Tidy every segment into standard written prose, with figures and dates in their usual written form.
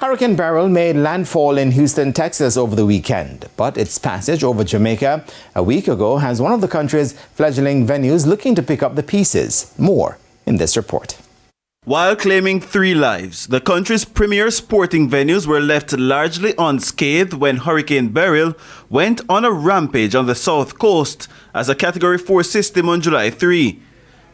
Hurricane Beryl made landfall in Houston, Texas over the weekend, but its passage over Jamaica a week ago has one of the country's fledgling venues looking to pick up the pieces. More in this report. While claiming 3 lives, the country's premier sporting venues were left largely unscathed when Hurricane Beryl went on a rampage on the south coast as a Category 4 system on July 3.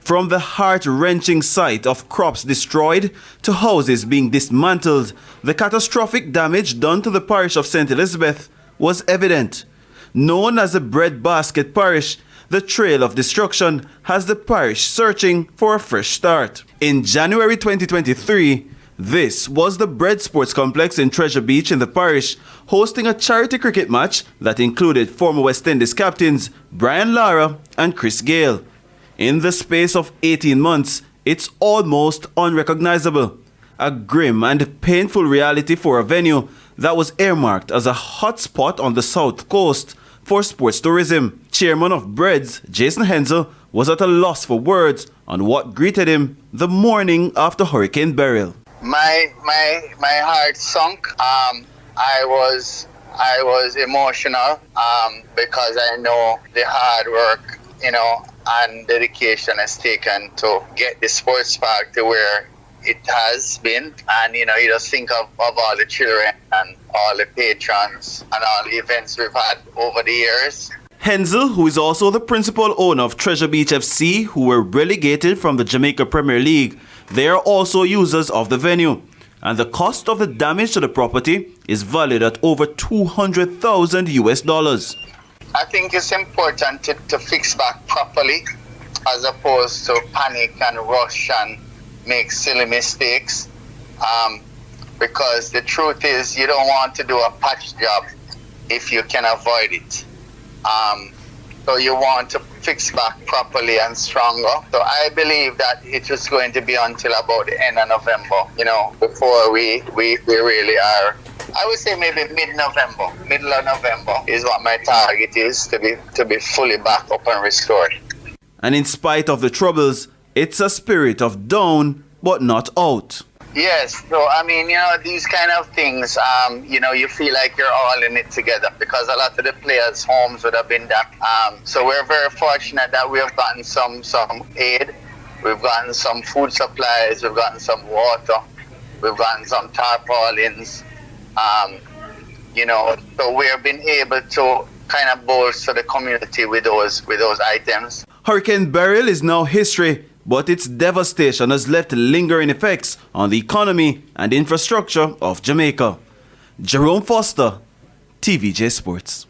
From the heart-wrenching sight of crops destroyed to houses being dismantled, the catastrophic damage done to the parish of St. Elizabeth was evident. Known as the Breadbasket Parish, the trail of destruction has the parish searching for a fresh start. In January 2023, this was the Breds Sports Complex in Treasure Beach in the parish, hosting a charity cricket match that included former West Indies captains Brian Lara and Chris Gale. In the space of 18 months, it's almost unrecognizable. A grim and painful reality for a venue that was earmarked as a hotspot on the south coast for sports tourism. Chairman of Breds, Jason Hensel, was at a loss for words on what greeted him the morning after Hurricane Beryl. My heart sunk. I was emotional because I know the hard work, and dedication has taken to get the sports park to where it has been. And, you just think of all the children and all the patrons and all the events we've had over the years. Hensel, who is also the principal owner of Treasure Beach FC, who were relegated from the Jamaica Premier League, they are also users of the venue. And the cost of the damage to the property is valued at over $200,000. I think it's important to fix back properly as opposed to panic and rush and make silly mistakes. Because the truth is you don't want to do a patch job if you can avoid it. So you want to fix back properly and stronger. So I believe that it was going to be until about the end of November, before we really are. I would say maybe middle of November is what my target is, to be fully back up and restored. And in spite of the troubles, it's a spirit of down but not out. Yes, so these kind of things, you feel like you're all in it together because a lot of the players' homes would have been that. So we're very fortunate that we have gotten some aid, we've gotten some food supplies, we've gotten some water, we've gotten some tarpaulins. So we have been able to kind of bolster the community with those items. Hurricane Beryl is now history, but its devastation has left lingering effects on the economy and infrastructure of Jamaica. Jerome Foster, TVJ Sports.